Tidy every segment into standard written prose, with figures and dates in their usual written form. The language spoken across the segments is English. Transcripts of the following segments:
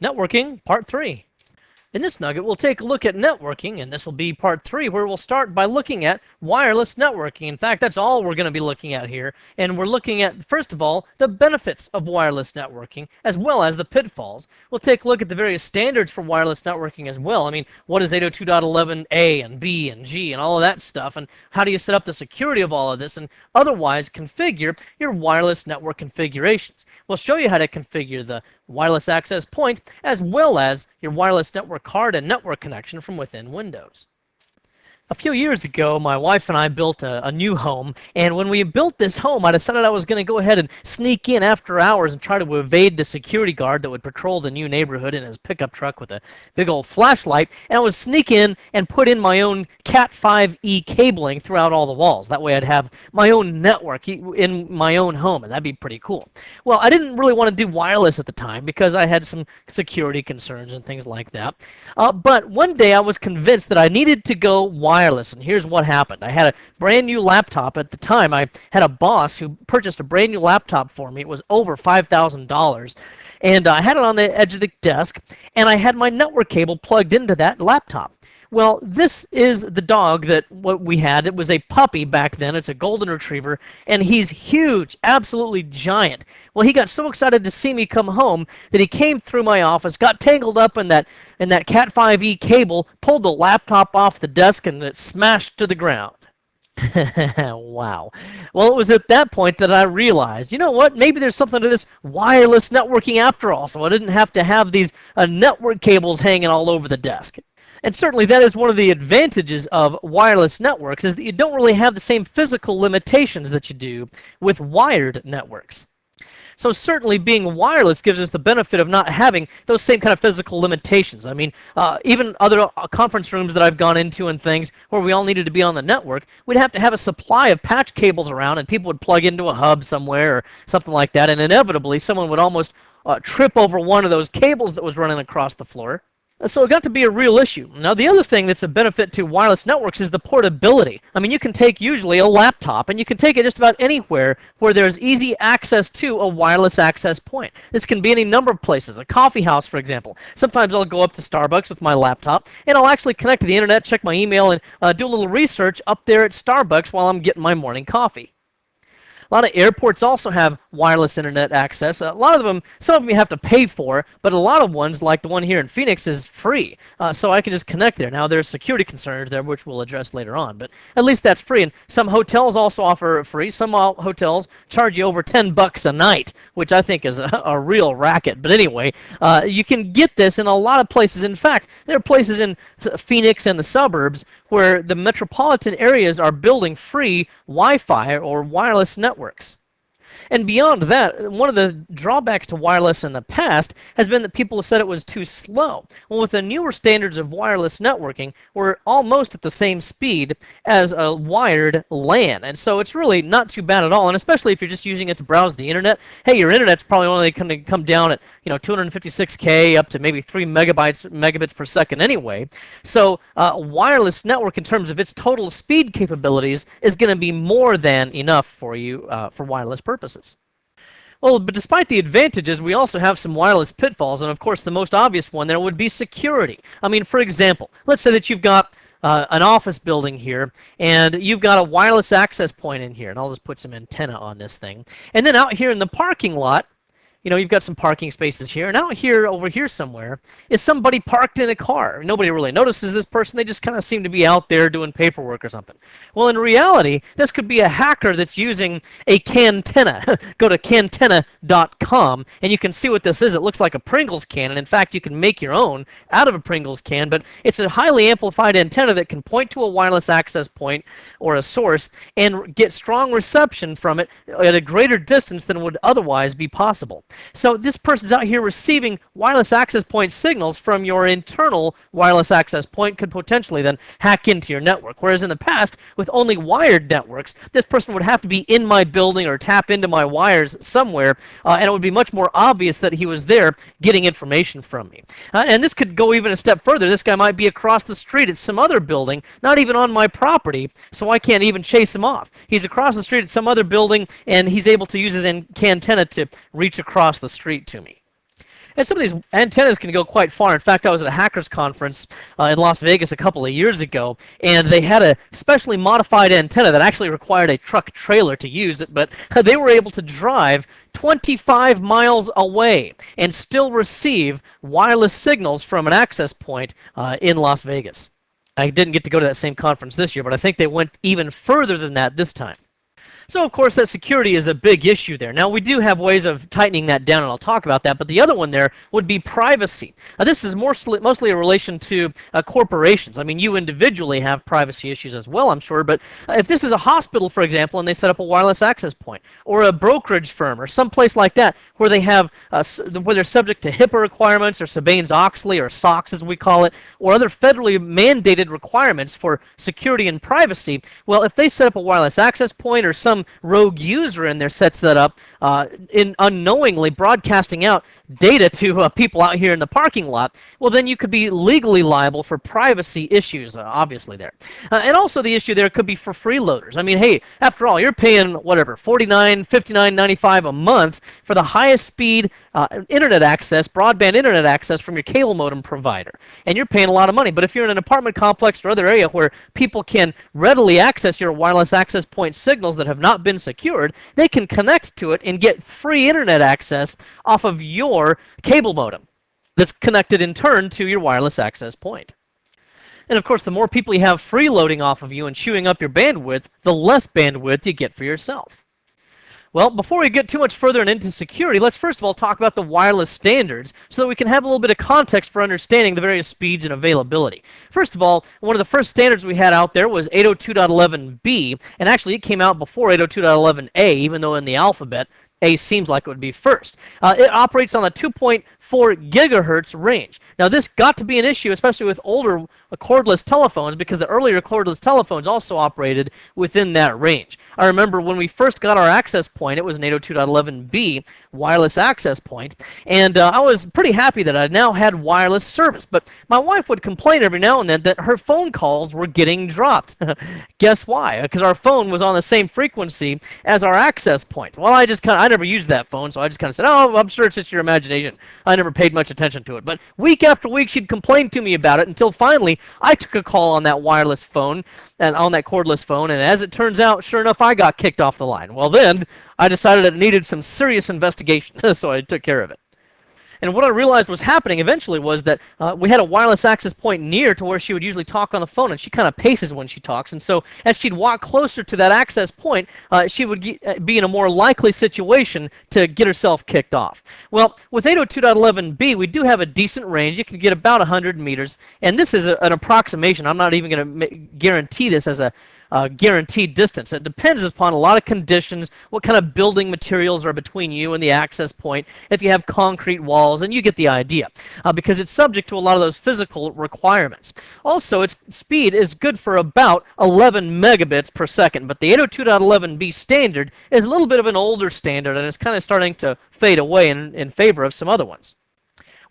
Networking, Part 3. In this nugget, we'll take a look at networking, and this will be part 3, where we'll start by looking at wireless networking. In fact, that's all we're going to be looking at here. And we're looking at, first of all, the benefits of wireless networking, as well as the pitfalls. We'll take a look at the various standards for wireless networking as well. I mean, what is 802.11a and b and g and all of that stuff, and how do you set up the security of all of this, and otherwise configure your wireless network configurations. We'll show you how to configure the wireless access point, as well as your wireless network card and network connection from within Windows. A few years ago, my wife and I built a new home, and when we built this home, I decided I was going to go ahead and sneak in after hours and try to evade the security guard that would patrol the new neighborhood in his pickup truck with a big old flashlight, and I would sneak in and put in my own Cat 5e cabling throughout all the walls. That way I'd have my own network in my own home, and that'd be pretty cool. Well, I didn't really want to do wireless at the time because I had some security concerns and things like that. But one day I was convinced that I needed to go wireless. And here's what happened. I had a brand new laptop at the time. I had a boss who purchased a brand new laptop for me. It was over $5,000. And I had it on the edge of the desk, and I had my network cable plugged into that laptop. Well, this is the dog that what we had. It was a puppy back then. It's a golden retriever, and he's huge, absolutely giant. Well, he got so excited to see me come home that he came through my office, got tangled up in that Cat 5e cable, pulled the laptop off the desk, and it smashed to the ground. Wow. Well, it was at that point that I realized, you know what, maybe there's something to this wireless networking after all, so I didn't have to have these network cables hanging all over the desk. And certainly that is one of the advantages of wireless networks, is that you don't really have the same physical limitations that you do with wired networks. So certainly being wireless gives us the benefit of not having those same kind of physical limitations. I mean, even other conference rooms that I've gone into and things where we all needed to be on the network, we'd have to have a supply of patch cables around, and people would plug into a hub somewhere or something like that, and inevitably someone would almost trip over one of those cables that was running across the floor. So it got to be a real issue. Now, the other thing that's a benefit to wireless networks is the portability. I mean, you can take usually a laptop, and you can take it just about anywhere where there's easy access to a wireless access point. This can be any number of places. A coffee house, for example. Sometimes I'll go up to Starbucks with my laptop, and I'll actually connect to the internet, check my email, and do a little research up there at Starbucks while I'm getting my morning coffee. A lot of airports also have wireless internet access. A lot of them, some of them you have to pay for, but a lot of ones, like the one here in Phoenix, is free. So I can just connect there. Now, there's security concerns there, which we'll address later on, but at least that's free. And some hotels also offer it free. Some hotels charge you over $10 a night, which I think is a real racket. But anyway, you can get this in a lot of places. In fact, there are places in Phoenix and the suburbs where the metropolitan areas are building free Wi-Fi or wireless networks. And beyond that, one of the drawbacks to wireless in the past has been that people have said it was too slow. Well, with the newer standards of wireless networking, we're almost at the same speed as a wired LAN. And so it's really not too bad at all. And especially if you're just using it to browse the internet, hey, your internet's probably only going to come down at 256K up to maybe 3 megabits per second anyway. So wireless network in terms of its total speed capabilities is going to be more than enough for you for wireless purposes. Well, but despite the advantages, we also have some wireless pitfalls, and of course the most obvious one there would be security. I mean, for example, let's say that you've got an office building here, and you've got a wireless access point in here, and I'll just put some antenna on this thing. And then out here in the parking lot, you've got some parking spaces here, and out here, over here somewhere, is somebody parked in a car. Nobody really notices this person. They just kind of seem to be out there doing paperwork or something. Well, in reality, this could be a hacker that's using a cantenna. Go to cantenna.com, and you can see what this is. It looks like a Pringles can, and in fact, you can make your own out of a Pringles can, but it's a highly amplified antenna that can point to a wireless access point or a source and get strong reception from it at a greater distance than would otherwise be possible. So this person's out here receiving wireless access point signals from your internal wireless access point, could potentially then hack into your network. Whereas in the past, with only wired networks, this person would have to be in my building or tap into my wires somewhere, and it would be much more obvious that he was there getting information from me. And this could go even a step further. This guy might be across the street at some other building, not even on my property, so I can't even chase him off. He's across the street at some other building, and he's able to use his antenna to reach across the street to me. And some of these antennas can go quite far. In fact, I was at a hackers conference in Las Vegas a couple of years ago, and they had a specially modified antenna that actually required a truck trailer to use it, but they were able to drive 25 miles away and still receive wireless signals from an access point in Las Vegas. I didn't get to go to that same conference this year, but I think they went even further than that this time. So, of course, that security is a big issue there. Now, we do have ways of tightening that down, and I'll talk about that, but the other one there would be privacy. This is mostly a relation to corporations. I mean, you individually have privacy issues as well, I'm sure, but if this is a hospital, for example, and they set up a wireless access point, or a brokerage firm, or someplace like that, where they have, where they're subject to HIPAA requirements, or Sarbanes-Oxley, or SOX as we call it, or other federally mandated requirements for security and privacy, well, if they set up a wireless access point, or some rogue user in there sets that up, in unknowingly broadcasting out data to people out here in the parking lot, well, then you could be legally liable for privacy issues, obviously there. And also the issue there could be for freeloaders. I mean, hey, after all, you're paying whatever, $49, $59, $95 a month for the highest speed internet access, broadband internet access from your cable modem provider, and you're paying a lot of money. But if you're in an apartment complex or other area where people can readily access your wireless access point signals that have not been secured, they can connect to it and get free internet access off of your cable modem that's connected in turn to your wireless access point. And of course, the more people you have freeloading off of you and chewing up your bandwidth, the less bandwidth you get for yourself. Well, before we get too much further into security, let's first of all talk about the wireless standards so that we can have a little bit of context for understanding the various speeds and availability. First of all, one of the first standards we had out there was 802.11b, and actually it came out before 802.11a, even though in the alphabet, A seems like it would be first. It operates on a 2.4 gigahertz range. Now, this got to be an issue, especially with older cordless telephones, because the earlier cordless telephones also operated within that range. I remember when we first got our access point, it was an 802.11b wireless access point, and I was pretty happy that I now had wireless service. But my wife would complain every now and then that her phone calls were getting dropped. Guess why? Because our phone was on the same frequency as our access point. Well, I never used that phone, so I just kind of said, oh, I'm sure it's just your imagination. I never paid much attention to it. But week after week, she'd complain to me about it until finally I took a call on that wireless phone, and on that cordless phone, and as it turns out, sure enough, I got kicked off the line. Well, then, I decided it needed some serious investigation, so I took care of it. And what I realized was happening eventually was that we had a wireless access point near to where she would usually talk on the phone, and she kind of paces when she talks. And so as she'd walk closer to that access point, she would be in a more likely situation to get herself kicked off. Well, with 802.11b, we do have a decent range. You can get about 100 meters, and this is an approximation. I'm not even going to guarantee this as a guaranteed distance. It depends upon a lot of conditions, what kind of building materials are between you and the access point, if you have concrete walls, and you get the idea, because it's subject to a lot of those physical requirements. Also, its speed is good for about 11 megabits per second, but the 802.11b standard is a little bit of an older standard, and it's kind of starting to fade away in favor of some other ones.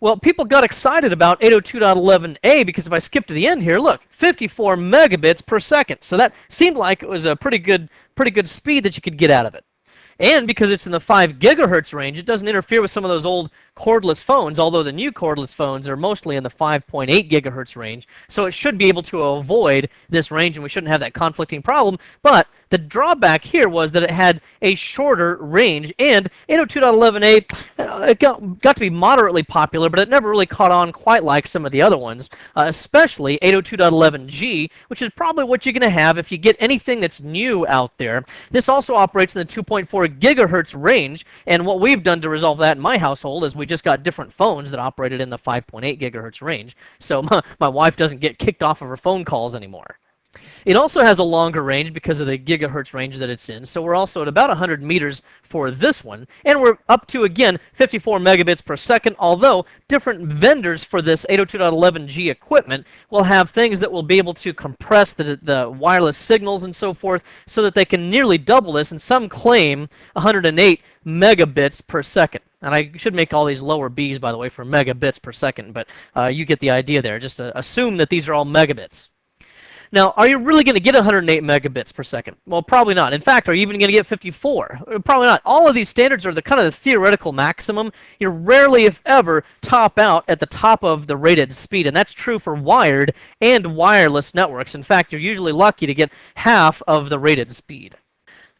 Well, people got excited about 802.11a because if I skip to the end here, look, 54 megabits per second. So that seemed like it was a pretty good speed that you could get out of it. And because it's in the 5 gigahertz range, it doesn't interfere with some of those old cordless phones, although the new cordless phones are mostly in the 5.8 gigahertz range. So it should be able to avoid this range, and we shouldn't have that conflicting problem. But the drawback here was that it had a shorter range, and 802.11a it got to be moderately popular, but it never really caught on quite like some of the other ones, especially 802.11g, which is probably what you're going to have if you get anything that's new out there. This also operates in the 2.4 gigahertz range, and what we've done to resolve that in my household is we just got different phones that operated in the 5.8 gigahertz range, so my wife doesn't get kicked off of her phone calls anymore. It also has a longer range because of the gigahertz range that it's in, so we're also at about 100 meters for this one, and we're up to, again, 54 megabits per second, although different vendors for this 802.11g equipment will have things that will be able to compress the wireless signals and so forth so that they can nearly double this, and some claim 108 megabits per second. And I should make all these lower B's, by the way, for megabits per second, but you get the idea there. Just assume that these are all megabits. Now, are you really going to get 108 megabits per second? Well, probably not. In fact, are you even going to get 54? Probably not. All of these standards are the kind of the theoretical maximum. You rarely, if ever, top out at the top of the rated speed, and that's true for wired and wireless networks. In fact, you're usually lucky to get half of the rated speed.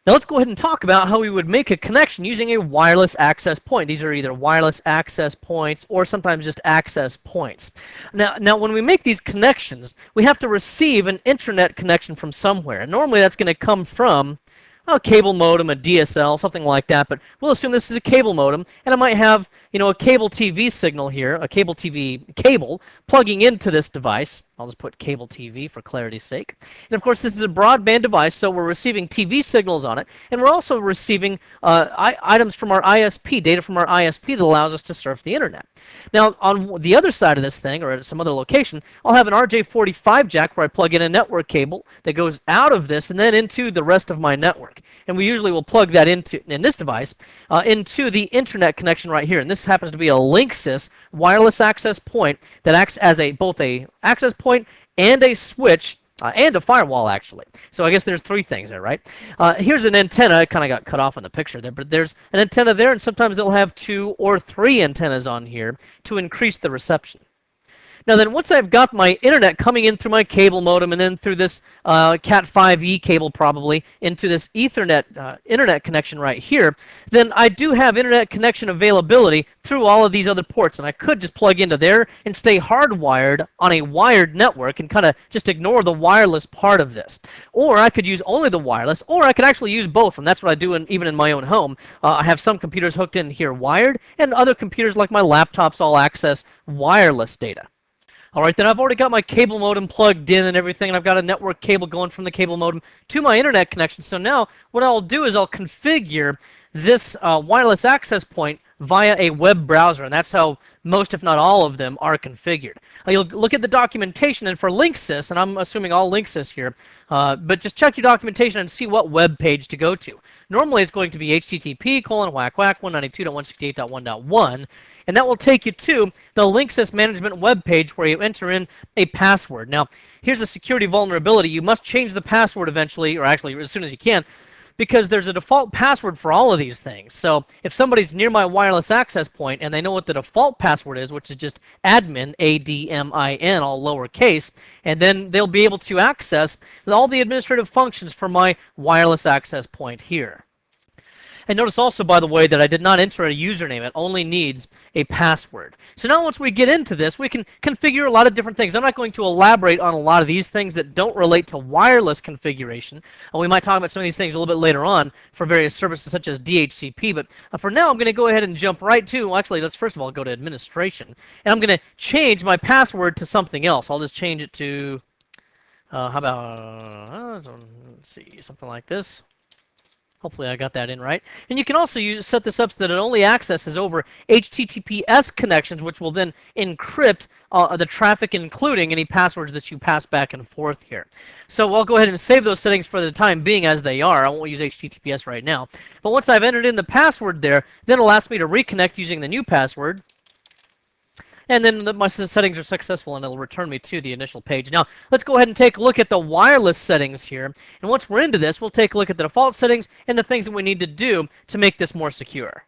Now let's go ahead and talk about how we would make a connection using a wireless access point. These are either wireless access points or sometimes just access points. Now when we make these connections, we have to receive an internet connection from somewhere. And normally that's going to come from a cable modem, a DSL, something like that, but we'll assume this is a cable modem, and I might have, a cable TV signal here, a cable TV cable, plugging into this device. I'll just put cable TV for clarity's sake. And of course, this is a broadband device, so we're receiving TV signals on it, and we're also receiving items from our ISP, data from our ISP that allows us to surf the internet. Now, on the other side of this thing, or at some other location, I'll have an RJ45 jack where I plug in a network cable that goes out of this and then into the rest of my network. And we usually will plug that into, in this device, into the internet connection right here. And this happens to be a Linksys wireless access point that acts as both a access point and a switch, and a firewall, actually. So I guess there's three things there, right? Here's an antenna. It kind of got cut off in the picture there, but there's an antenna there, and sometimes they'll have 2 or 3 antennas on here to increase the reception. Now then, once I've got my internet coming in through my cable modem and then through this Cat5e cable probably into this Ethernet internet connection right here, then I do have internet connection availability through all of these other ports, and I could just plug into there and stay hardwired on a wired network and kind of just ignore the wireless part of this. Or I could use only the wireless, or I could actually use both, and that's what I do even in my own home. I have some computers hooked in here wired, and other computers like my laptops all access wireless data. All right, then I've already got my cable modem plugged in and everything, and I've got a network cable going from the cable modem to my internet connection. So now what I'll do is I'll configure this wireless access point via a web browser, and that's how most, if not all of them, are configured. You'll look at the documentation, and for Linksys, and I'm assuming all Linksys here, but just check your documentation and see what web page to go to. Normally it's going to be http://192.168.1.1, and that will take you to the Linksys management web page where you enter in a password. Now, here's a security vulnerability. You must change the password eventually, or actually as soon as you can, because there's a default password for all of these things. So if somebody's near my wireless access point and they know what the default password is, which is just admin, A-D-M-I-N, all lowercase, and then they'll be able to access all the administrative functions for my wireless access point here. And notice also, by the way, that I did not enter a username. It only needs a password. So now once we get into this, we can configure a lot of different things. I'm not going to elaborate on a lot of these things that don't relate to wireless configuration. And we might talk about some of these things a little bit later on for various services such as DHCP. But for now, I'm going to go ahead and jump right to, well, actually, let's first of all go to administration. And I'm going to change my password to something else. I'll just change it to, how about, let's see, something like this. Hopefully I got that in right. And you can also set this up so that it only accesses over HTTPS connections, which will then encrypt the traffic, including any passwords that you pass back and forth here. So I'll go ahead and save those settings for the time being as they are. I won't use HTTPS right now. But once I've entered in the password there, then it'll ask me to reconnect using the new password. And then my settings are successful, and it'll return me to the initial page. Now, let's go ahead and take a look at the wireless settings here. And once we're into this, we'll take a look at the default settings and the things that we need to do to make this more secure.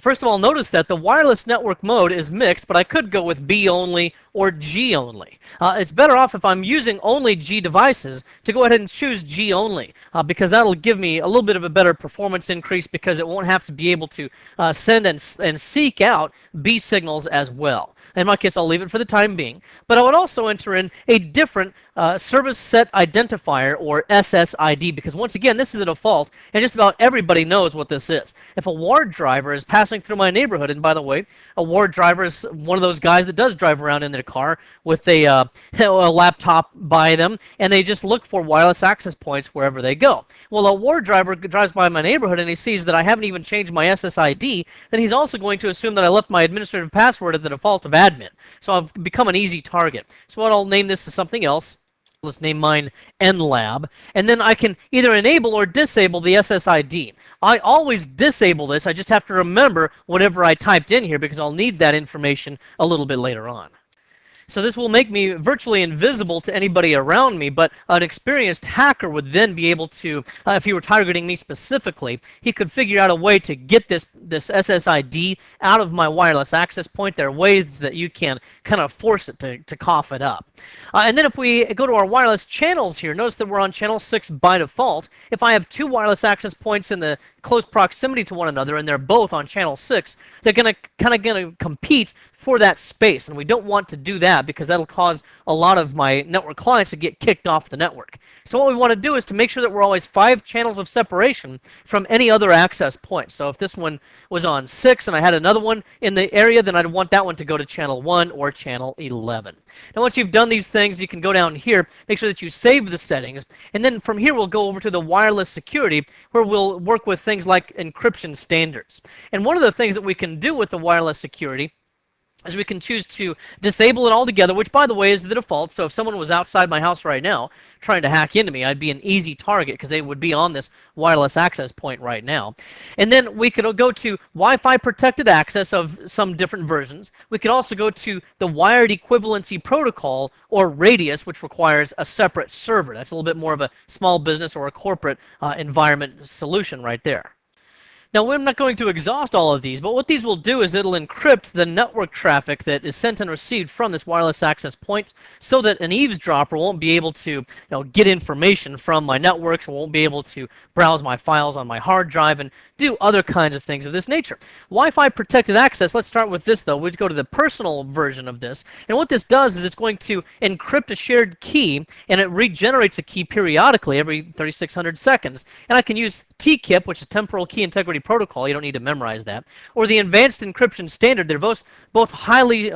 First of all, notice that the wireless network mode is mixed, but I could go with B only or G only. It's better off if I'm using only G devices to go ahead and choose G only, because that'll give me a little bit of a better performance increase because it won't have to be able to send and seek out B signals as well. In my case, I'll leave it for the time being. But I would also enter in a different service set identifier, or SSID, because once again, this is a default, and just about everybody knows what this is. If a ward driver is passing through my neighborhood, and by the way, a ward driver is one of those guys that does drive around in their car with a laptop by them, and they just look for wireless access points wherever they go. Well, a ward driver drives by my neighborhood and he sees that I haven't even changed my SSID, then he's also going to assume that I left my administrative password at the default of admin. So I've become an easy target. So I'll name this to something else. Let's name mine NLab, and then I can either enable or disable the SSID. I always disable this. I just have to remember whatever I typed in here because I'll need that information a little bit later on. So this will make me virtually invisible to anybody around me, but an experienced hacker would then be able to, if he were targeting me specifically, he could figure out a way to get this SSID out of my wireless access point. There are ways that you can kind of force it to cough it up. And then if we go to our wireless channels here, notice that we're on channel 6 by default. If I have two wireless access points in the close proximity to one another and they're both on channel 6, they're going to compete for that space, and we don't want to do that because that'll cause a lot of my network clients to get kicked off the network. So what we want to do is to make sure that we're always 5 channels of separation from any other access point. So if this one was on 6 and I had another one in the area, then I'd want that one to go to channel 1 or channel 11. Now once you've done these things, you can go down here, make sure that you save the settings, and then from here we'll go over to the wireless security where we'll work with things like encryption standards. And one of the things that we can do with the wireless security is we can choose to disable it altogether, which, by the way, is the default. So if someone was outside my house right now trying to hack into me, I'd be an easy target because they would be on this wireless access point right now. And then we could go to Wi-Fi protected access of some different versions. We could also go to the wired equivalency protocol, or radius, which requires a separate server. That's a little bit more of a small business or a corporate environment solution right there. Now, I'm not going to exhaust all of these, but what these will do is it'll encrypt the network traffic that is sent and received from this wireless access point so that an eavesdropper won't be able to get information from my networks, won't be able to browse my files on my hard drive and do other kinds of things of this nature. Wi-Fi protected access, let's start with this though. We'd go to the personal version of this, and what this does is it's going to encrypt a shared key, and it regenerates a key periodically every 3600 seconds. And I can use TKIP, which is Temporal Key Integrity Protocol. You don't need to memorize that. Or the Advanced Encryption Standard. They're both highly,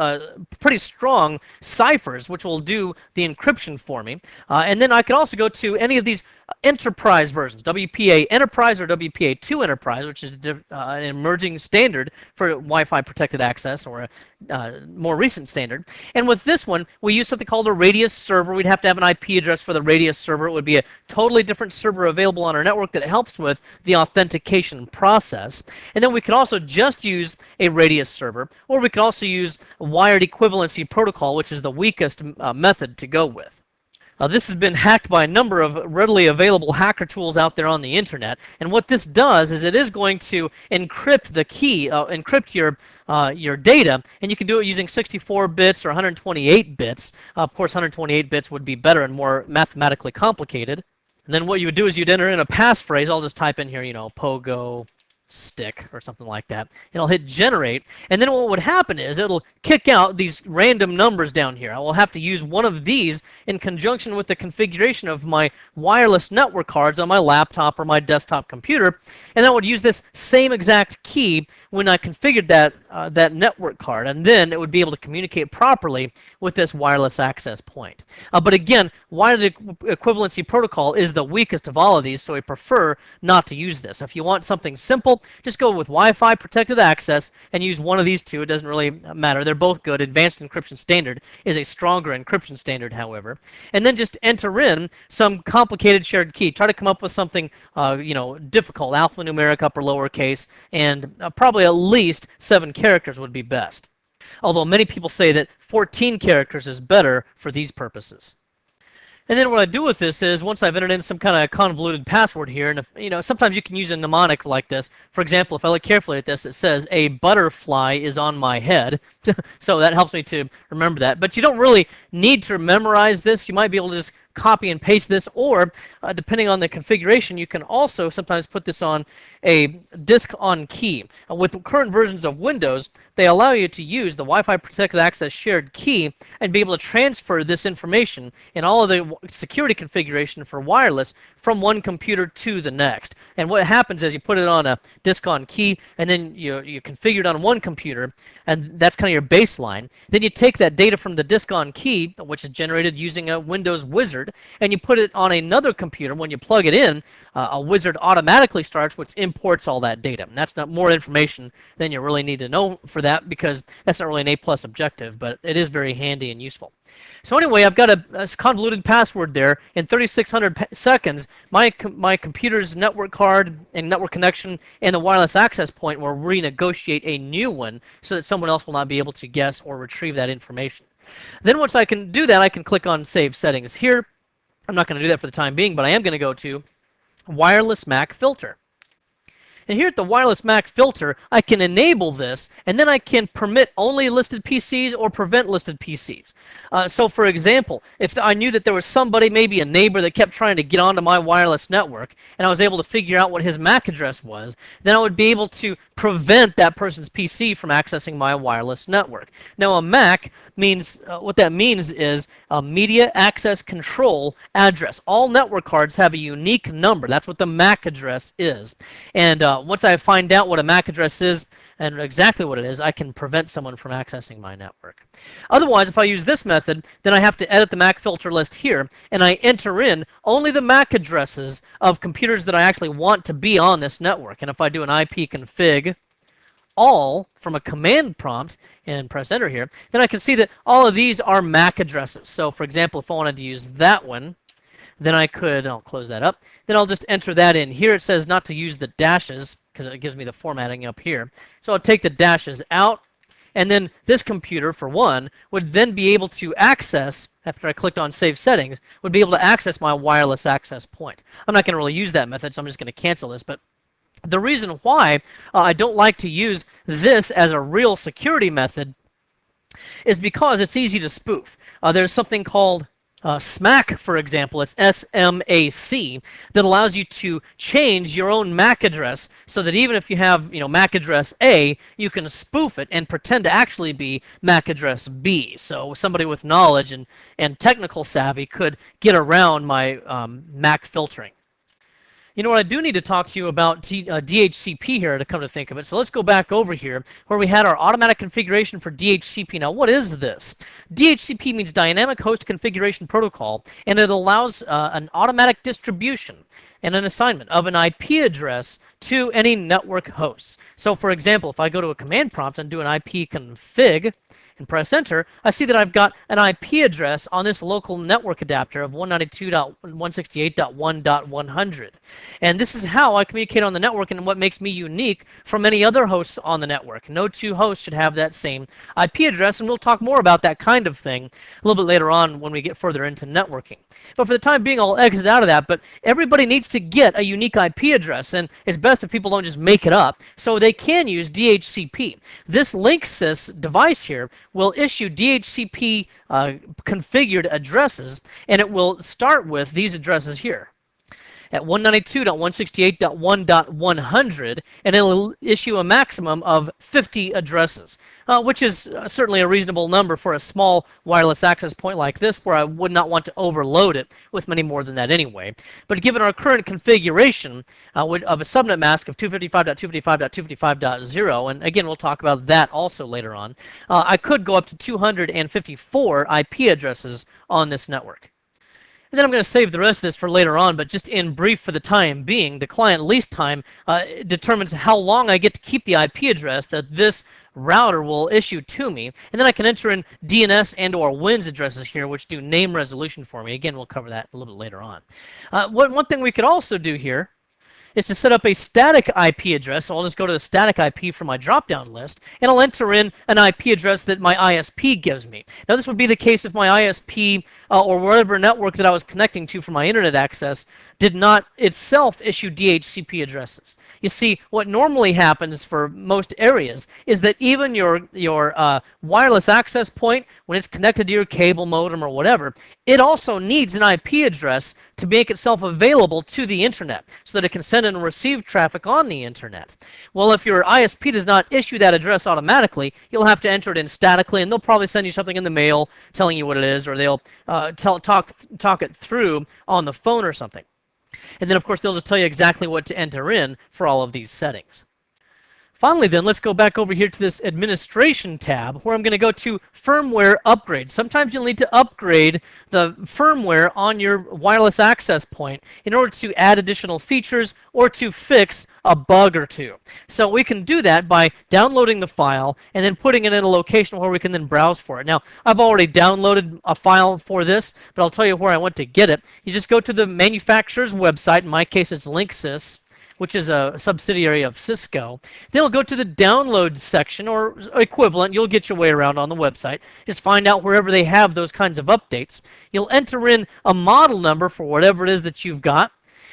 pretty strong ciphers, which will do the encryption for me. And then I could also go to any of these enterprise versions, WPA Enterprise or WPA2 Enterprise, which is an emerging standard for Wi-Fi protected access, or a more recent standard. And with this one, we use something called a radius server. We'd have to have an IP address for the radius server. It would be a totally different server available on our network that helps with the authentication process. And then we could also just use a radius server, or we could also use wired equivalency protocol, which is the weakest method to go with. This has been hacked by a number of readily available hacker tools out there on the internet, and what this does is it is going to encrypt the key, encrypt your data, and you can do it using 64 bits or 128 bits. Of course, 128 bits would be better and more mathematically complicated. And then what you would do is you'd enter in a passphrase. I'll just type in here, pogo stick or something like that, and I'll hit generate, and then what would happen is it'll kick out these random numbers down here. I will have to use one of these in conjunction with the configuration of my wireless network cards on my laptop or my desktop computer, and that would use this same exact key when I configured that network card, and then it would be able to communicate properly with this wireless access point. But again, wired equivalency protocol is the weakest of all of these, so I prefer not to use this. If you want something simple, just go with Wi-Fi protected access and use one of these two. It doesn't really matter. They're both good. Advanced Encryption Standard is a stronger encryption standard, however. And then just enter in some complicated shared key. Try to come up with something difficult, alphanumeric, upper lowercase, and probably at least 7 characters would be best. Although many people say that 14 characters is better for these purposes. And then what I do with this is, once I've entered in some kind of convoluted password here, and if, sometimes you can use a mnemonic like this. For example, if I look carefully at this, it says, a butterfly is on my head. So that helps me to remember that. But you don't really need to memorize this. You might be able to just copy and paste this, or depending on the configuration, you can also sometimes put this on a disk on key. With current versions of Windows, they allow you to use the Wi-Fi protected access shared key and be able to transfer this information in all of the security configuration for wireless from one computer to the next. And what happens is you put it on a disk on key, and then you configure it on one computer, and that's kind of your baseline. Then you take that data from the disk on key, which is generated using a Windows wizard, and you put it on another computer. When you plug it in, a wizard automatically starts, which imports all that data. And that's not more information than you really need to know for that, because that's not really an A+ objective, but it is very handy and useful. So anyway, I've got a convoluted password there. In 3600 seconds, my computer's network card and network connection and the wireless access point will renegotiate a new one so that someone else will not be able to guess or retrieve that information. Then once I can do that, I can click on Save Settings here. I'm not going to do that for the time being, but I am going to go to Wireless MAC Filter. And here at the wireless MAC filter, I can enable this, and then I can permit only listed PCs or prevent listed PCs. So for example, if I knew that there was somebody, maybe a neighbor, that kept trying to get onto my wireless network, and I was able to figure out what his MAC address was, then I would be able to prevent that person's PC from accessing my wireless network. Now a MAC means, what that means is a Media Access Control address. All network cards have a unique number. That's what the MAC address is. And once I find out what a MAC address is and exactly what it is, I can prevent someone from accessing my network. Otherwise, if I use this method, then I have to edit the MAC filter list here, and I enter in only the MAC addresses of computers that I actually want to be on this network. And if I do an ipconfig all from a command prompt and press enter here, then I can see that all of these are MAC addresses. So for example, if I wanted to use that one, then I could, I'll close that up, then I'll just enter that in. Here it says not to use the dashes because it gives me the formatting up here. So I'll take the dashes out, and then this computer, for one, would then be able to access, after I clicked on Save Settings, would be able to access my wireless access point. I'm not going to really use that method, so I'm just going to cancel this, but the reason why I don't like to use this as a real security method is because it's easy to spoof. There's something called SMAC, for example, it's SMAC, that allows you to change your own MAC address so that even if you have, MAC address A, you can spoof it and pretend to actually be MAC address B. So somebody with knowledge and technical savvy could get around my MAC filtering. You know what, I do need to talk to you about DHCP here, to come to think of it. So let's go back over here where we had our automatic configuration for DHCP. Now, what is this? DHCP means Dynamic Host Configuration Protocol, and it allows an automatic distribution and an assignment of an IP address to any network hosts. So for example, if I go to a command prompt and do an ipconfig and press enter, I see that I've got an IP address on this local network adapter of 192.168.1.100. And this is how I communicate on the network and what makes me unique from any other hosts on the network. No two hosts should have that same IP address, and we'll talk more about that kind of thing a little bit later on when we get further into networking. But for the time being, I'll exit out of that, but everybody needs to get a unique IP address, and it's best if people don't just make it up, so they can use DHCP. This Linksys device here will issue DHCP configured addresses, and it will start with these addresses here at 192.168.1.100, and it will issue a maximum of 50 addresses, which is certainly a reasonable number for a small wireless access point like this, where I would not want to overload it with many more than that anyway. But given our current configuration of a subnet mask of 255.255.255.0, and again, we'll talk about that also later on, I could go up to 254 IP addresses on this network. And then I'm going to save the rest of this for later on, but just in brief for the time being, the client lease time determines how long I get to keep the IP address that this router will issue to me. And then I can enter in DNS and or WINS addresses here, which do name resolution for me. Again, we'll cover that a little bit later on. One thing we could also do here is to set up a static IP address. So I'll just go to the static IP from my drop-down list, and I'll enter in an IP address that my ISP gives me. Now this would be the case if my ISP or whatever network that I was connecting to for my internet access did not itself issue DHCP addresses. You see, what normally happens for most areas is that even your wireless access point, when it's connected to your cable modem or whatever, it also needs an IP address to make itself available to the internet so that it can send and receive traffic on the internet. Well, if your ISP does not issue that address automatically, you'll have to enter it in statically, and they'll probably send you something in the mail telling you what it is, or they'll talk it through on the phone or something. And then, of course, they'll just tell you exactly what to enter in for all of these settings. Finally, then, let's go back over here to this Administration tab, where I'm going to go to Firmware Upgrade. Sometimes you'll need to upgrade the firmware on your wireless access point in order to add additional features or to fix a bug or two. So we can do that by downloading the file and then putting it in a location where we can then browse for it. Now, I've already downloaded a file for this, but I'll tell you where I want to get it. You just go to the manufacturer's website. In my case, it's Linksys. which is a subsidiary of Cisco. Then it'll go to the download section or equivalent. You'll get your way around on the website. Just find out wherever they have those kinds of updates. You'll enter in a model number for whatever it is that you've got,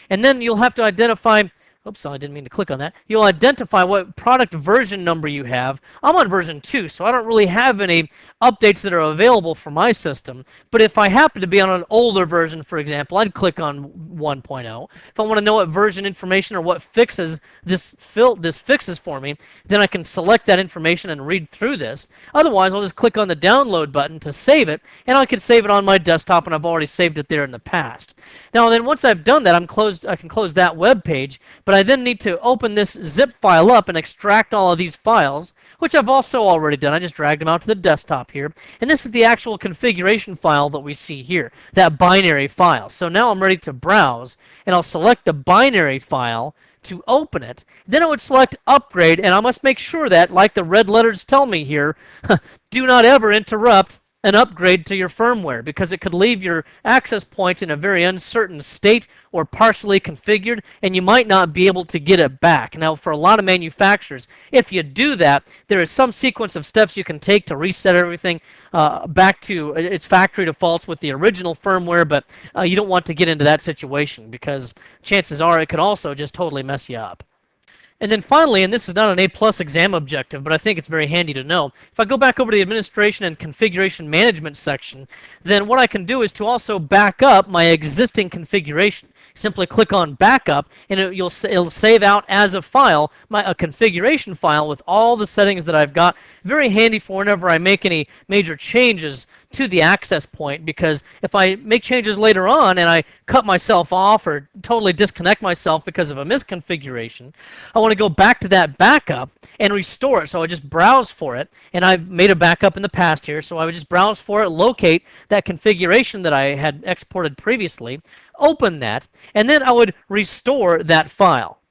and then you'll have to identify. Oops, I didn't mean to click on that. You'll identify what product version number you have. I'm on version 2, so I don't really have any updates that are available for my system. But if I happen to be on an older version, for example, I'd click on 1.0. If I want to know what version information or what fixes this fixes for me, then I can select that information and read through this. Otherwise, I'll just click on the download button to save it, and I can save it on my desktop, and I've already saved it there in the past. Now, then once I've done that, I can close that web page, but I then need to open this zip file up and extract all of these files, which I've also already done. I just dragged them out to the desktop here. And this is the actual configuration file that we see here, that binary file. So now I'm ready to browse, and I'll select the binary file to open it. Then I would select upgrade, and I must make sure that, like the red letters tell me here, do not ever interrupt an upgrade to your firmware, because it could leave your access point in a very uncertain state or partially configured, and you might not be able to get it back. Now, for a lot of manufacturers, if you do that, there is some sequence of steps you can take to reset everything back to its factory defaults with the original firmware, but you don't want to get into that situation, because chances are it could also just totally mess you up. And then finally, and this is not an A+ exam objective, but I think it's very handy to know, if I go back over to the Administration and Configuration Management section, then what I can do is to also back up my existing configuration. Simply click on Backup, and it'll save out as a file, a configuration file with all the settings that I've got. Very handy for whenever I make any major changes to the access point, because if I make changes later on and I cut myself off or totally disconnect myself because of a misconfiguration, I want to go back to that backup and restore it. So I just browse for it, and I've made a backup in the past here, so I would just browse for it, locate that configuration that I had exported previously, open that, and then I would restore that file.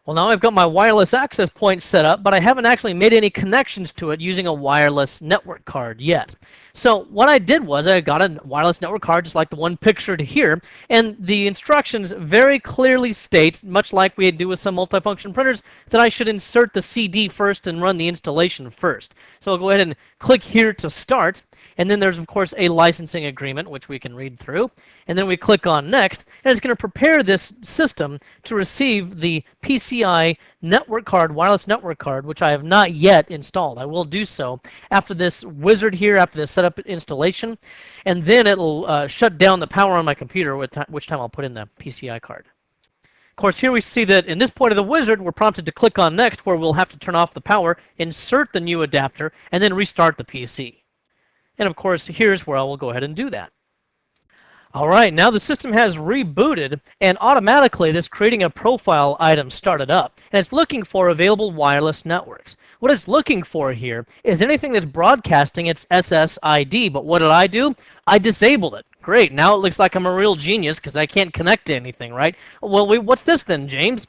Well, now I've got my wireless access point set up, but I haven't actually made any connections to it using a wireless network card yet. So what I did was I got a wireless network card just like the one pictured here, and the instructions very clearly state, much like we do with some multifunction printers, that I should insert the CD first and run the installation first. So I'll go ahead and click here to start, and then there's of course a licensing agreement which we can read through, and then we click on next, and it's going to prepare this system to receive the PCI network card, wireless network card, which I have not yet installed. I will do so after this wizard here, after this setup installation, and then it'll shut down the power on my computer, which time I'll put in the PCI card. Of course, here we see that in this point of the wizard, we're prompted to click on next, where we'll have to turn off the power, insert the new adapter, and then restart the PC. And of course, here's where I will go ahead and do that. All right, now the system has rebooted, and automatically this creating a profile item started up, and it's looking for available wireless networks. What it's looking for here is anything that's broadcasting its SSID, but what did I do? I disabled it. Great, now it looks like I'm a real genius because I can't connect to anything, right? Well, what's this then, James?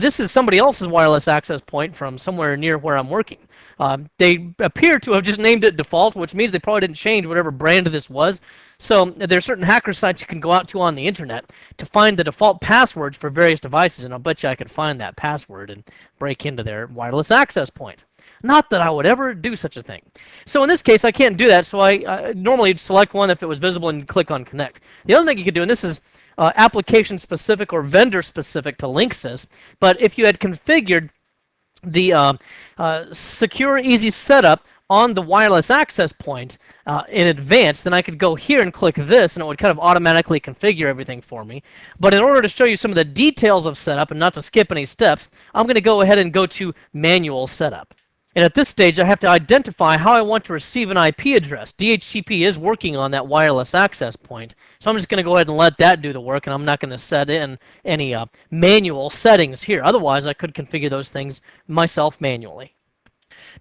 This is somebody else's wireless access point from somewhere near where I'm working. They appear to have just named it default, which means they probably didn't change whatever brand this was. So there are certain hacker sites you can go out to on the internet to find the default passwords for various devices, and I'll bet you I could find that password and break into their wireless access point. Not that I would ever do such a thing. So in this case, I can't do that, so I normally select one if it was visible and click on Connect. The other thing you could do, and this is application-specific or vendor-specific to Linksys, but if you had configured the secure, easy setup on the wireless access point in advance, then I could go here and click this, and it would kind of automatically configure everything for me. But in order to show you some of the details of setup and not to skip any steps, I'm going to go ahead and go to Manual Setup. And at this stage, I have to identify how I want to receive an IP address. DHCP is working on that wireless access point, so I'm just going to go ahead and let that do the work, and I'm not going to set in any manual settings here. Otherwise, I could configure those things myself manually.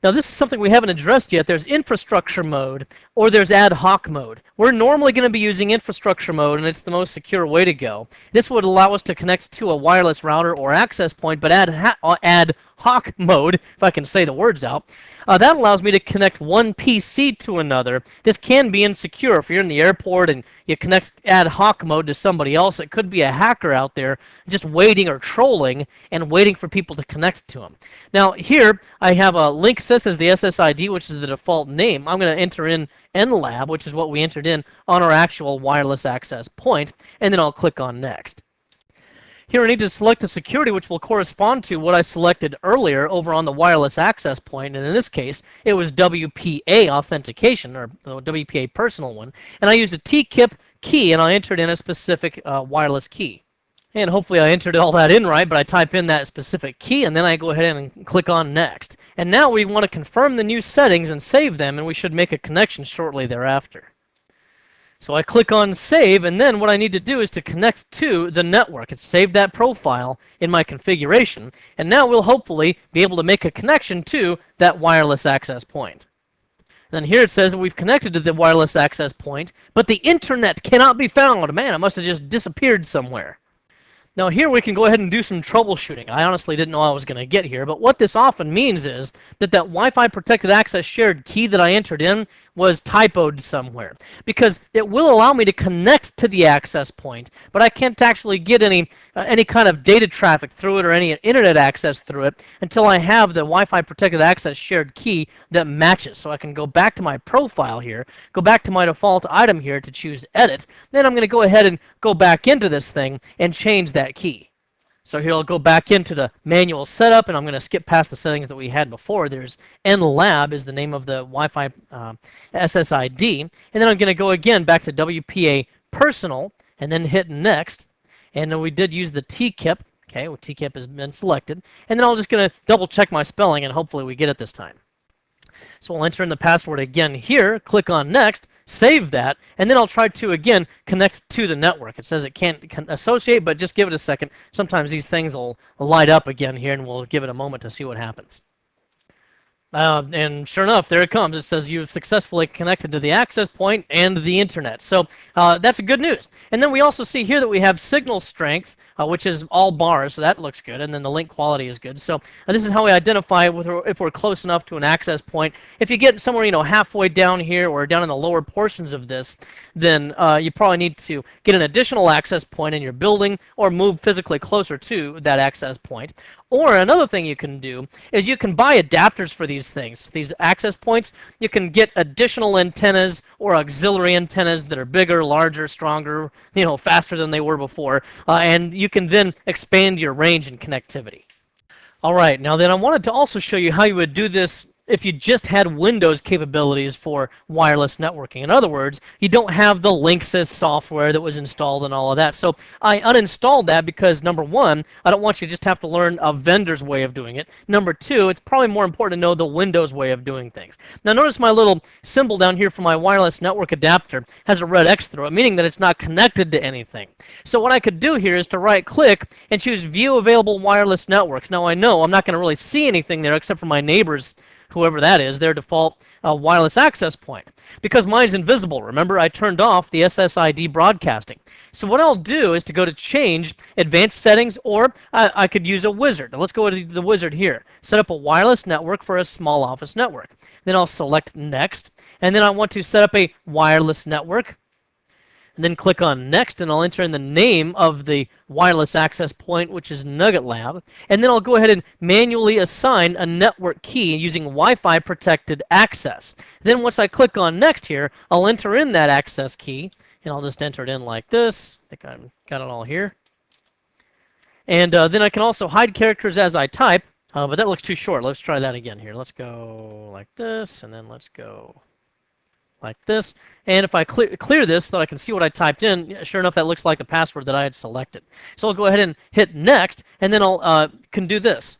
Now this is something we haven't addressed yet. There's infrastructure mode or there's ad hoc mode. We're normally going to be using infrastructure mode, and it's the most secure way to go. This would allow us to connect to a wireless router or access point, but ad hoc mode, if I can say the words out, that allows me to connect one PC to another. This can be insecure. If you're in the airport and you connect ad hoc mode to somebody else, it could be a hacker out there just waiting or trolling and waiting for people to connect to them. Now here I have a Linksys as the SSID, which is the default name. I'm going to enter in nlab, which is what we entered in on our actual wireless access point, and then I'll click on next. Here I need to select the security, which will correspond to what I selected earlier over on the wireless access point, and in this case it was WPA authentication, or the WPA personal one, and I used a TKIP key and I entered in a specific wireless key. And hopefully I entered all that in right, but I type in that specific key and then I go ahead and click on next. And now we want to confirm the new settings and save them, and we should make a connection shortly thereafter. So I click on save, and then what I need to do is to connect to the network. It's saved that profile in my configuration, and now we'll hopefully be able to make a connection to that wireless access point. And then here it says that we've connected to the wireless access point, but the internet cannot be found. Man, it must have just disappeared somewhere. Now here we can go ahead and do some troubleshooting. I honestly didn't know I was going to get here, but what this often means is that Wi-Fi protected access shared key that I entered in was typoed somewhere, because it will allow me to connect to the access point, but I can't actually get any kind of data traffic through it or any internet access through it until I have the Wi-Fi protected access shared key that matches. So I can go back to my profile here, go back to my default item here to choose edit, then I'm going to go ahead and go back into this thing and change that key. So here I'll go back into the manual setup, and I'm going to skip past the settings that we had before. There's nlab is the name of the Wi-Fi SSID, and then I'm going to go again back to WPA personal, and then hit next. And then we did use the TKIP. Okay, well, TKIP has been selected, and then I'm just going to double check my spelling, and hopefully we get it this time. So I'll enter in the password again here, click on next, save that, and then I'll try to, again, connect to the network. It says it can't associate, but just give it a second. Sometimes these things will light up again here, and we'll give it a moment to see what happens. And sure enough, there it comes. It says you've successfully connected to the access point and the internet. So that's good news. And then we also see here that we have signal strength, which is all bars, so that looks good. And then the link quality is good. So this is how we identify if we're close enough to an access point. If you get somewhere, halfway down here or down in the lower portions of this, then you probably need to get an additional access point in your building or move physically closer to that access point. Or another thing you can do is you can buy adapters for these things, these access points. You can get additional antennas or auxiliary antennas that are bigger, larger, stronger, faster than they were before, and you can then expand your range and connectivity. All right, now then I wanted to also show you how you would do this if you just had Windows capabilities for wireless networking. In other words, you don't have the Linksys software that was installed and all of that. So I uninstalled that because, number one, I don't want you to just have to learn a vendor's way of doing it. Number two, it's probably more important to know the Windows way of doing things. Now notice my little symbol down here for my wireless network adapter has a red X through it, meaning that it's not connected to anything. So what I could do here is to right-click and choose View Available Wireless Networks. Now I know I'm not going to really see anything there except for my neighbor's, whoever that is, their default wireless access point. Because mine's invisible. Remember, I turned off the SSID broadcasting. So what I'll do is to go to Change, Advanced Settings, or I could use a wizard. Now let's go to the wizard here. Set up a wireless network for a small office network. Then I'll select Next, and then I want to set up a wireless network. And then click on Next, and I'll enter in the name of the wireless access point, which is Nugget Lab. And then I'll go ahead and manually assign a network key using Wi-Fi protected access. Then once I click on Next here, I'll enter in that access key, and I'll just enter it in like this. I think I've got it all here. And then I can also hide characters as I type, but that looks too short. Let's try that again here. Let's go like this, and then let's go like this. And if I clear this so I can see what I typed in, sure enough, that looks like the password that I had selected. So I'll go ahead and hit Next, and then I'll can do this.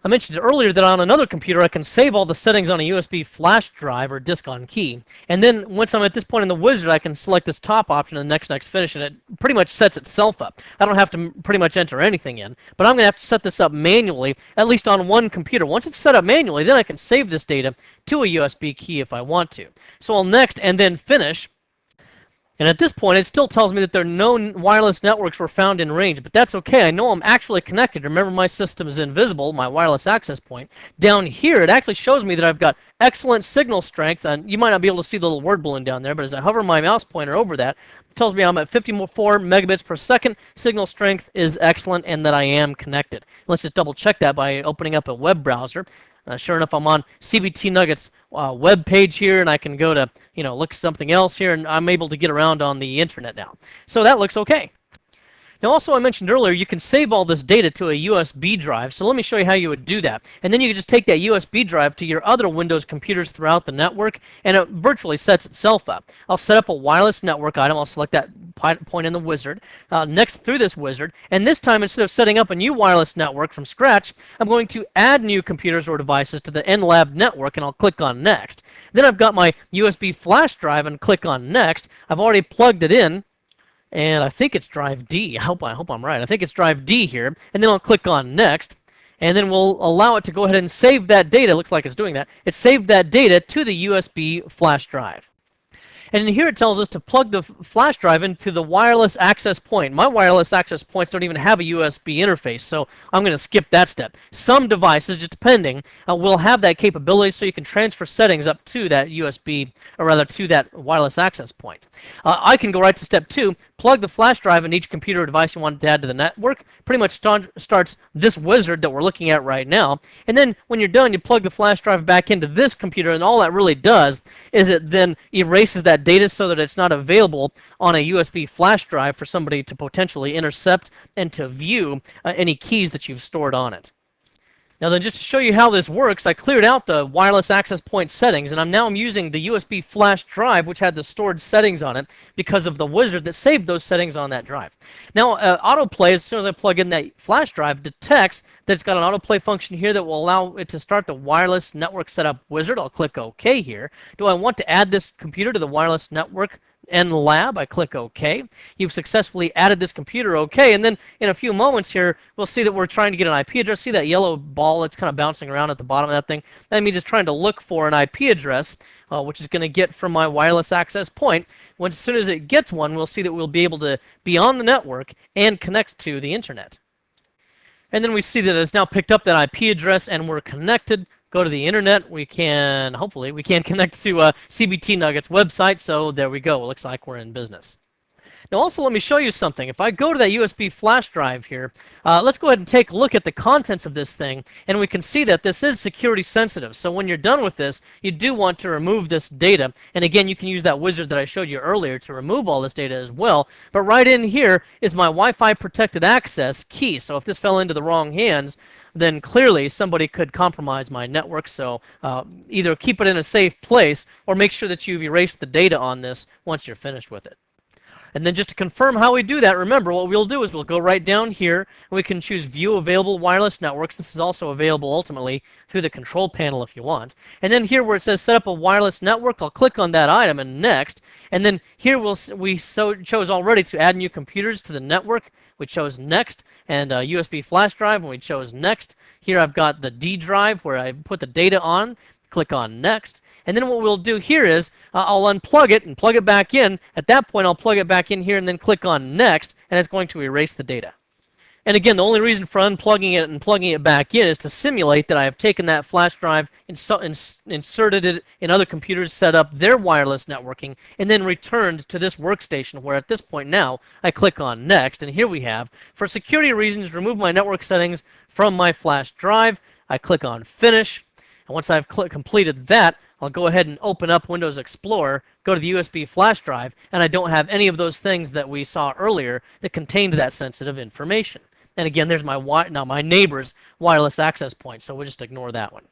I mentioned earlier that on another computer I can save all the settings on a USB flash drive or disk on key. And then once I'm at this point in the wizard, I can select this top option and next finish, and it pretty much sets itself up. I don't have to pretty much enter anything in, but I'm going to have to set this up manually, at least on one computer. Once it's set up manually, then I can save this data to a USB key if I want to. So I'll next and then finish. And at this point, it still tells me that there are no wireless networks were found in range, but that's okay. I know I'm actually connected. Remember, my system is invisible, my wireless access point. Down here, it actually shows me that I've got excellent signal strength, and you might not be able to see the little word balloon down there, but as I hover my mouse pointer over that, it tells me I'm at 54 megabits per second. Signal strength is excellent, and that I am connected. Let's just double check that by opening up a web browser. Sure enough, I'm on CBT Nuggets web page here, and I can go to, look something else here, and I'm able to get around on the internet now. So that looks okay. Now also, I mentioned earlier, you can save all this data to a USB drive, so let me show you how you would do that. And then you can just take that USB drive to your other Windows computers throughout the network, and it virtually sets itself up. I'll set up a wireless network item. I'll select that point in the wizard, next through this wizard, and this time, instead of setting up a new wireless network from scratch, I'm going to add new computers or devices to the NLab network, and I'll click on Next. Then I've got my USB flash drive, and click on Next. I've already plugged it in, and I think it's drive D. I hope I'm right. I think it's drive D here. And then I'll click on Next. And then we'll allow it to go ahead and save that data. It looks like it's doing that. It saved that data to the USB flash drive. And here it tells us to plug the flash drive into the wireless access point. My wireless access points don't even have a USB interface, so I'm going to skip that step. Some devices, just depending, will have that capability, so you can transfer settings up to that USB, or rather to that wireless access point. I can go right to step 2, plug the flash drive in each computer or device you want to add to the network. Pretty much starts this wizard that we're looking at right now. And then when you're done, you plug the flash drive back into this computer, and all that really does is it then erases that data so that it's not available on a USB flash drive for somebody to potentially intercept and to view any keys that you've stored on it. Now then, just to show you how this works, I cleared out the wireless access point settings, and I'm using the USB flash drive, which had the stored settings on it, because of the wizard that saved those settings on that drive. Now, autoplay, as soon as I plug in that flash drive, detects that it's got an autoplay function here that will allow it to start the wireless network setup wizard. I'll click OK here. Do I want to add this computer to the wireless network NLab? I click OK. You've successfully added this computer. OK. And then in a few moments here, we'll see that we're trying to get an IP address. See that yellow ball that's kind of bouncing around at the bottom of that thing? That means it's trying to look for an IP address, which is going to get from my wireless access point. As soon as it gets one, we'll see that we'll be able to be on the network and connect to the internet. And then we see that it's now picked up that IP address and we're connected. Go to the internet. Hopefully, we can connect to CBT Nuggets website. So there we go. It looks like we're in business. Now also, let me show you something. If I go to that USB flash drive here, let's go ahead and take a look at the contents of this thing, and we can see that this is security sensitive. So when you're done with this, you do want to remove this data. And again, you can use that wizard that I showed you earlier to remove all this data as well. But right in here is my Wi-Fi protected access key. So if this fell into the wrong hands, then clearly somebody could compromise my network. So either keep it in a safe place or make sure that you've erased the data on this once you're finished with it. And then just to confirm how we do that, remember what we'll do is we'll go right down here and we can choose View Available Wireless Networks. This is also available ultimately through the control panel if you want. And then here where it says Set up a wireless network, I'll click on that item and Next. And then here we chose already to add new computers to the network. We chose Next, and a USB flash drive, and we chose Next. Here I've got the D drive where I put the data on. Click on Next. And then what we'll do here is I'll unplug it and plug it back in. At that point, I'll plug it back in here and then click on Next, and it's going to erase the data. And again, the only reason for unplugging it and plugging it back in is to simulate that I have taken that flash drive, inserted it in other computers, set up their wireless networking, and then returned to this workstation where at this point now I click on Next. And here we have, for security reasons, remove my network settings from my flash drive. I click on Finish. And once I've completed that, I'll go ahead and open up Windows Explorer, go to the USB flash drive, and I don't have any of those things that we saw earlier that contained that sensitive information. And again, there's my neighbor's wireless access point, so we'll just ignore that one.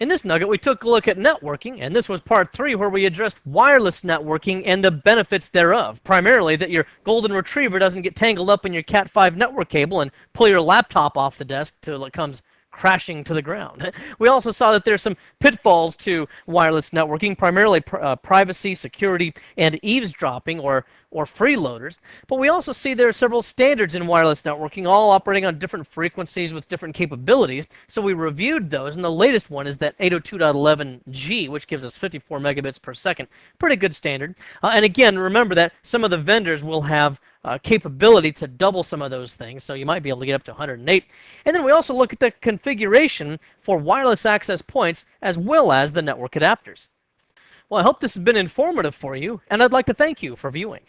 In this nugget, we took a look at networking, and this was part 3 where we addressed wireless networking and the benefits thereof. Primarily that your golden retriever doesn't get tangled up in your Cat5 network cable and pull your laptop off the desk till it comes crashing to the ground. We also saw that there's some pitfalls to wireless networking, primarily privacy, security, and eavesdropping or freeloaders. But we also see there are several standards in wireless networking, all operating on different frequencies with different capabilities. So we reviewed those, and the latest one is that 802.11g, which gives us 54 megabits per second. Pretty good standard. And again, remember that some of the vendors will have capability to double some of those things, so you might be able to get up to 108. And then we also look at the configuration for wireless access points as well as the network adapters. Well, I hope this has been informative for you, and I'd like to thank you for viewing.